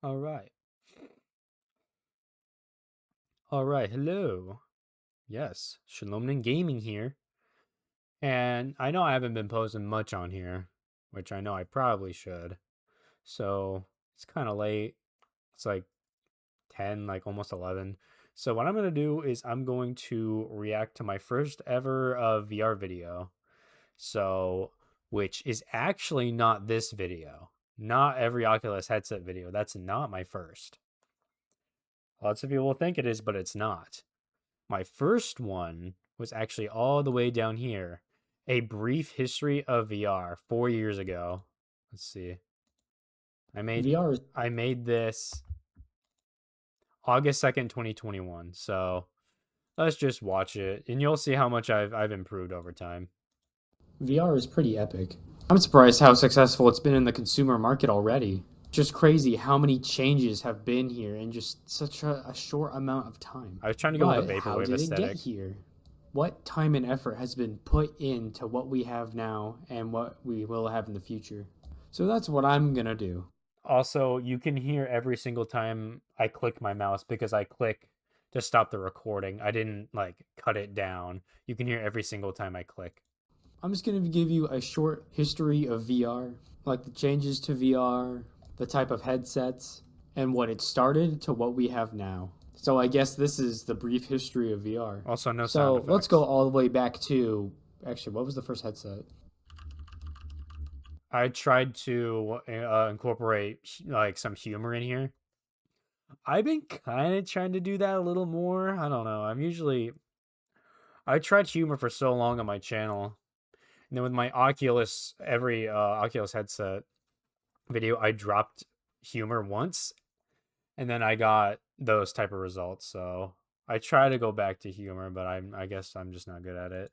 All right. All right. Hello. Yes, Shalomnin Gaming here. And I know I haven't been posting much on here, which I know I probably should. So it's kind of late. It's like 10, like almost 11. So what I'm going to do is I'm going to react to my first ever VR video. So, which is actually not this video. Not every Oculus headset video. That's not my first. Lots of people think it is, but it's not. My first one was actually all the way down here. A Brief History of VR 4 years ago. Let's see. VR is I made this August 2nd, 2021. So let's just watch it and you'll see how much I've improved over time. VR is pretty epic. I'm surprised how successful it's been in the consumer market already. Just crazy how many changes have been here in just such a short amount of time. I was trying to go with But a how vaporwave did it get aesthetic. here? What time and effort has been put into what we have now and what we will have in the future? So that's what I'm gonna do. Also, you can hear every single time I click my mouse because I click to stop the recording. I didn't like cut it down. You can hear every single time I click. I'm just gonna give you a short history of VR, like the changes to VR, the type of headsets, and what it started to what we have now. So I guess this is the brief history of VR. Also, no sound So let's effects. go all the way back to actually, what was the first headset? I tried to incorporate like some humor in here. I've been kind of trying to do that a little more. I don't know. I tried humor for so long on my channel. And then with my Oculus, every Oculus headset video, I dropped humor once and then I got those type of results. So I try to go back to humor, but I guess I'm just not good at it.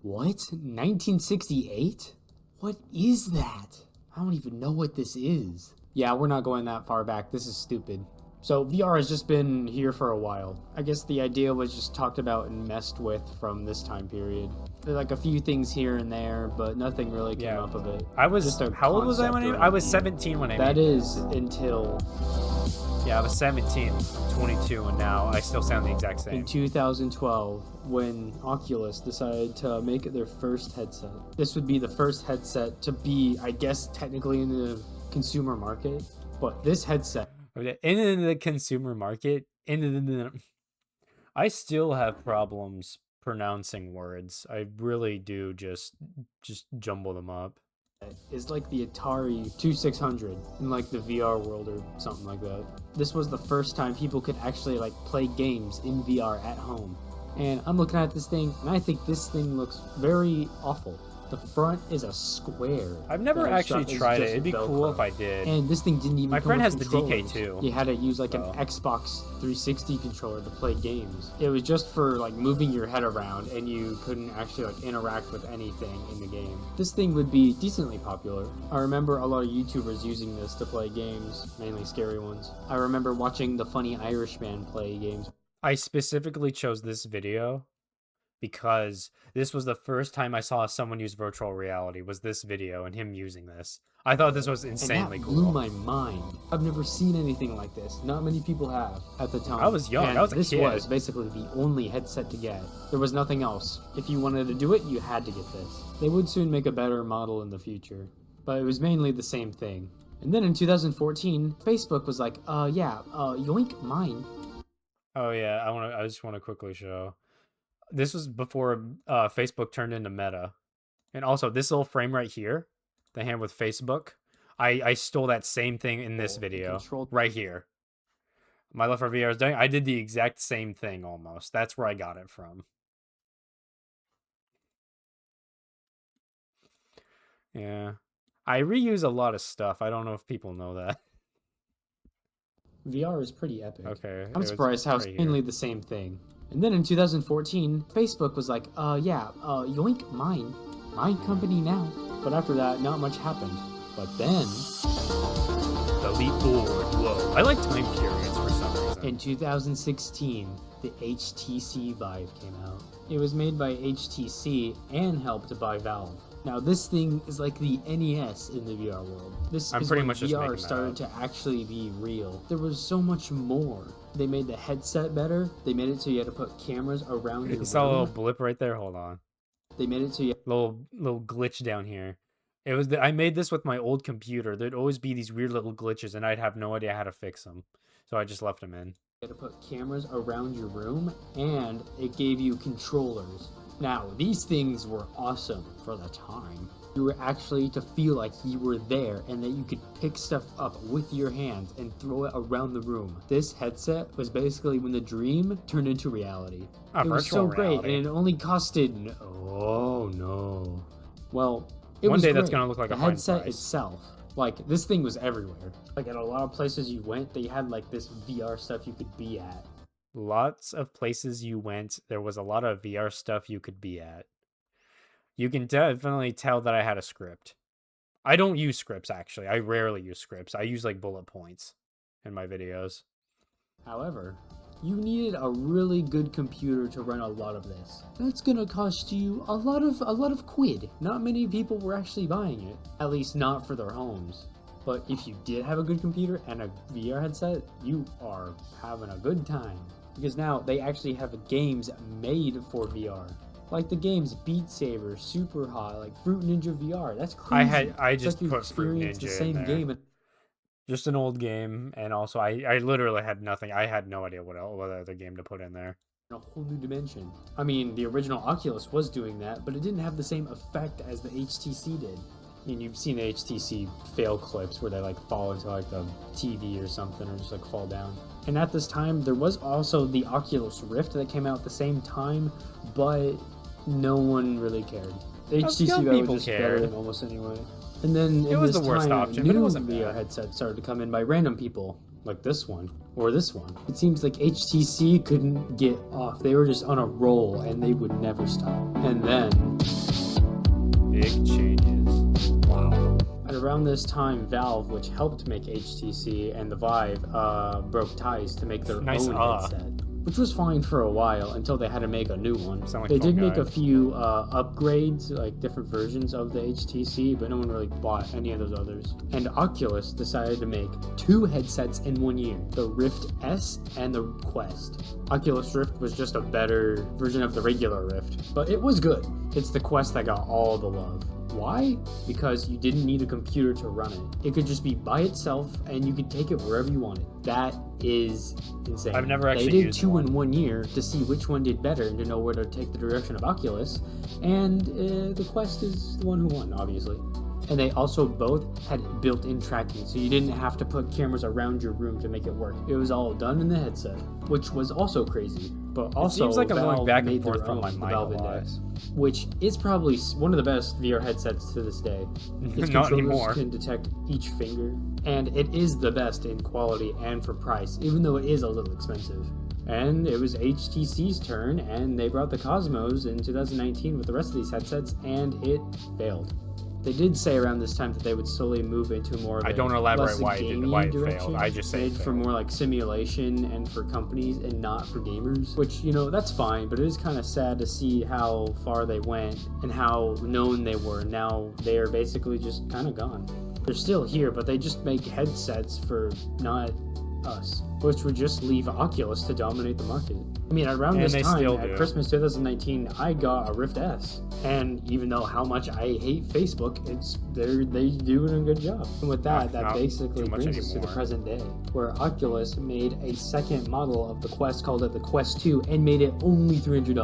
What? 1968? What is that? I don't even know what this is. Yeah, we're not going that far back. This is stupid. So VR has just been here for a while. I guess the idea was just talked about and messed with from this time period. There's like a few things here and there, but nothing really came up of it. I was Just a how old was I when concept or I was idea. 17 when I That made is this. until Yeah, I was 17, 22, and now I still sound the exact in same. 2012 when Oculus decided to make it their first headset. This would be the first headset to be, I guess, technically in the consumer market, but this headset In the consumer market, I still have problems pronouncing words. I really do just jumble them up. is like the Atari 2600 in like the VR world or something like that. This was the first time people could actually like play games in VR at home. And I'm looking at this thing and I think this thing looks very awful. The front is a square. I've never that actually is tried it. just It'd be cool Velcro. if I did. And this thing didn't even My come friend with has the controllers. DK2. You had to use like an so. Xbox 360 controller to play games. It was just for like moving your head around and you couldn't actually like interact with anything in the game. This thing would be decently popular. I remember a lot of YouTubers using this to play games, mainly scary ones. I remember watching the Funny Irishman play games. I specifically chose this video because this was the first time I saw someone use virtual reality was this video and him using this. I thought this was insanely and that cool. blew my mind. I've never seen anything like this. Not many people have at the time. I was young. And I was a this kid. was basically the only headset to get. There was nothing else. If you wanted to do it, you had to get this. They would soon make a better model in the future, but it was mainly the same thing. And then in 2014, Facebook was like, yoink, mine. Oh yeah, I just want to quickly show. This was before Facebook turned into Meta. And also this little frame right here, the hand with Facebook, I stole that same thing in this video right here. My love for VR is dying. I did the exact same thing almost. That's where I got it from. Yeah. I reuse a lot of stuff. I don't know if people know that. VR is pretty epic. Okay. I'm surprised how it's mainly the same thing. And then in 2014, Facebook was like, yoink, mine. My company now. But after that, not much happened. But then... the leap forward. Whoa. I like time periods for some reason. wasn't. In 2016, the HTC Vive came out. It was made by HTC and helped by Valve. Now this thing is like the NES in the VR world. This I'm is pretty when much just VR making that started up. to actually be real. There was so much more. They made the headset better. They made it so you had to put cameras around your You saw a little room. blip right there. Hold on. They made it so you Little glitch down here. It was I made this with my old computer. There'd always be these weird little glitches, and I'd have no idea how to fix them. So I just left them in. had to put cameras around your room, and it gave you controllers. Now, these things were awesome for the time. You were actually to feel like you were there and that you could pick stuff up with your hands and throw it around the room. This headset was basically when the dream turned into reality. It was so Virtual great, reality. and it only costed... Oh, no. Well, it One was day that's great. gonna look like the a fine headset price. itself. Like, this thing was everywhere. Like, at a lot of places you went, they had, like, this VR stuff you could be at. Lots of places you went, there was a lot of VR stuff you could be at. You can definitely tell that I had a script. I don't use scripts, actually. I rarely use scripts. I use, like, bullet points in my videos. However, you needed a really good computer to run a lot of this. That's gonna cost you a lot of quid. Not many people were actually buying it, at least not for their homes. But if you did have a good computer and a VR headset, you are having a good time. Because now they actually have games made for VR. Like the games Beat Saber, Super Hot, like Fruit Ninja VR. That's crazy. I It's just like you put Fruit experienced the Ninja in same there. game. Just an old game, and also I literally had nothing. I had no idea what other game to put in there. In a whole new dimension. I mean, the original Oculus was doing that, but it didn't have the same effect as the HTC did. I mean, you've seen the HTC fail clips where they like fall into like the TV or something, or just like fall down. And at this time, there was also the Oculus Rift that came out at the same time, but no one really cared. The Us HTC young Vive people was just better cared. than almost anyway. And then It in was this the worst time, option, but it new wasn't VR bad. headsets started to come in by random people, like this one or this one. It seems like HTC couldn't get off. They were just on a roll, and they would never stop. And then, Big changes. Wow. at around this time, Valve, which helped make HTC and the Vive, broke ties to make their Nice, own headset. Which was fine for a while until they had to make a new one. Sound like They Fall did make Guy. a few upgrades, like different versions of the HTC, but no one really bought any of those others. And Oculus decided to make two headsets in 1 year, the Rift S and the Quest. Oculus Rift was just a better version of the regular Rift, but it was good. It's the Quest that got all the love. Why? Because you didn't need a computer to run it. It could just be by itself, and you could take it wherever you wanted. That is insane. I've never actually They did used two one. in 1 year to see which one did better and to know where to take the direction of Oculus, and the Quest is the one who won, obviously. And they also both had built-in tracking, so you didn't have to put cameras around your room to make it work. It was all done in the headset, which was also crazy. But also, seems like I'm going Valve back and made forth their from own, my the mind a Valve lot. Index, which is probably one of the best VR headsets to this day. Its Not controllers anymore. can detect each finger, and it is the best in quality and for price, even though it is a little expensive. And it was HTC's turn, and they brought the Cosmos in 2019 with the rest of these headsets, and it failed. They did say around this time that they would slowly move into more of I a don't elaborate less why gaming it direction, failed. I just say it made for failed. more like simulation and for companies and not for gamers. Which, you know, that's fine, but it is kind of sad to see how far they went and how known they were. Now they are basically just kind of gone. They're still here, but they just make headsets for not us, which would just leave Oculus to dominate the market. I mean, around And this they time, still at do. Christmas 2019, I got a Rift S. And even though how much I hate Facebook, they doing a good job. And with that, that Not basically too much brings us to the anymore. present day, where Oculus made a second model of the Quest, called it the Quest 2, and made it only $300.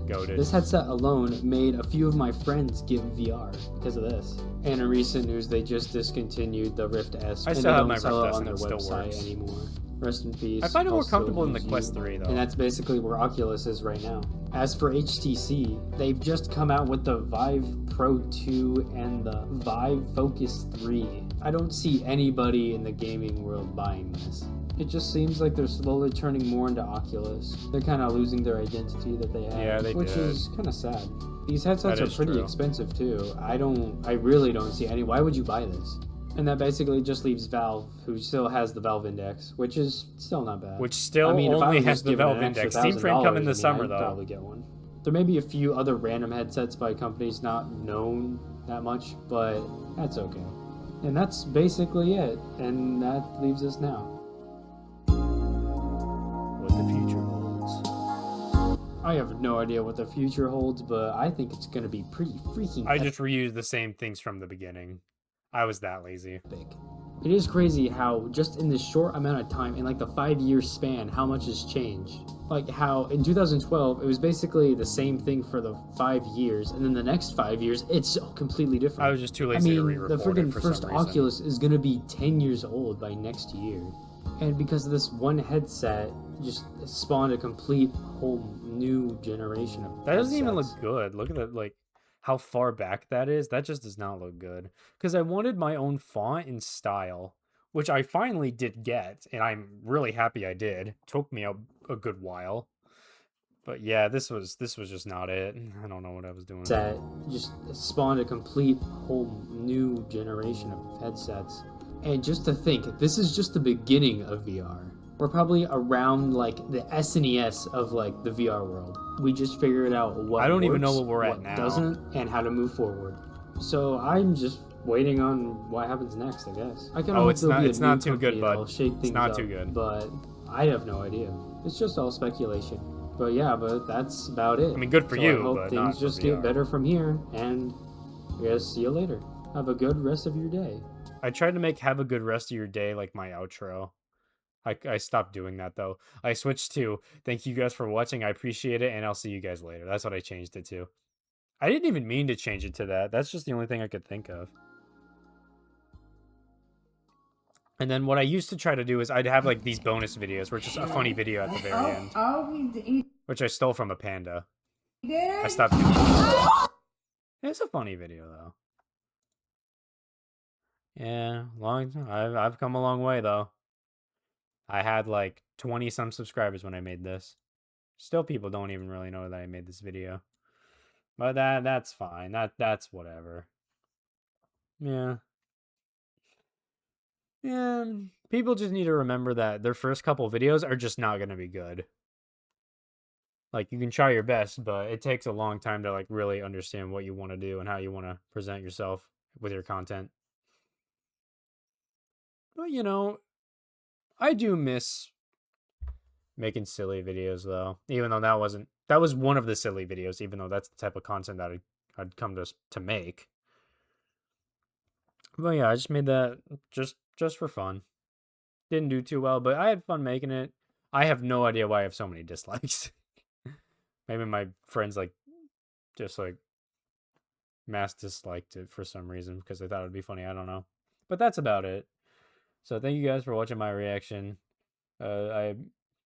Goated. This headset alone made a few of my friends get VR because of this. And in recent news, they just discontinued the Rift S. I and still they have don't my sell Rift it S on their and it still website works. anymore. Rest in peace. I find it I'll more still comfortable in the use you. Quest 3 though. And that's basically where Oculus is right now. As for HTC, they've just come out with the Vive Pro 2 and the Vive Focus 3. I don't see anybody in the gaming world buying this. It just seems like they're slowly turning more into Oculus. They're kind of losing their identity that they had, Yeah, they which did. is kind of sad. These headsets That are is pretty true. expensive too. I really don't see any. Why would you buy this? And that basically just leaves Valve, who still has the Valve Index, which is still not bad. Which still I mean, if I only was has just the given Valve an extra Index. Steam Frame coming $1,000, this I mean, summer I'd though. probably get one. There may be a few other random headsets by companies not known that much, but that's okay. And that's basically it. And that leaves us now. What the future holds. I have no idea what the future holds, but I think it's going to be pretty freaking I just reused the same things from the beginning. I was that lazy. epic. It is crazy how just in this short amount of time, in like the 5-year span, how much has changed. Like how in 2012 it was basically the same thing for the 5 years, and then the next 5 years it's completely different. I was just too lazy to re-record the friggin' it for first some reason. Oculus is gonna be 10 years old by next year, and because of this one headset, just spawned a complete whole new generation of. That doesn't even headsets. look good. Look at that, like how far back that is. That just does not look good. Because I wanted my own font and style, which I finally did get, and I'm really happy I did. Took me a good while. But yeah, this was just not it. I don't know what I was doing. That just spawned a complete whole new generation of headsets. And just to think, this is just the beginning of VR. We're probably around like the SNES of like the VR world. We just figured out what I don't even know works, what we're at what now. doesn't, and how to move forward. So I'm just waiting on what happens next, I guess. I kind of hope it's there'll not- be a it's new not too good, company bud. that'll shake It's things not up, too good. But I have no idea. It's just all speculation. But yeah, but that's about it. I mean, good for So you, I hope but things not for just VR. get better from here, and I guess see you later. Have a good rest of your day. I tried to make "Have a good rest of your day" like my outro. I stopped doing that though. I switched to "Thank you guys for watching. I appreciate it, and I'll see you guys later." That's what I changed it to. I didn't even mean to change it to that. That's just the only thing I could think of. And then what I used to try to do is I'd have like these bonus videos where it's just a funny video at the very end, He which I stole from a panda. did? I stopped doing it. It's a funny video though. Yeah, I've come a long way though. I had like 20 some subscribers when I made this. Still people don't even really know that I made this video. But that's fine. That's whatever. Yeah. Yeah, people just need to remember that their first couple videos are just not going to be good. Like, you can try your best, but it takes a long time to like really understand what you want to do and how you want to present yourself with your content. But you know, I do miss making silly videos though. Even though that was one of the silly videos, even though that's the type of content that I'd come to make. But yeah, I just made that just for fun. Didn't do too well, but I had fun making it. I have no idea why I have so many dislikes. Maybe my friends like just like mass disliked it for some reason because they thought it would be funny. I don't know. But that's about it. So thank you guys for watching my reaction. I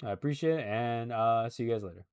appreciate it, and see you guys later.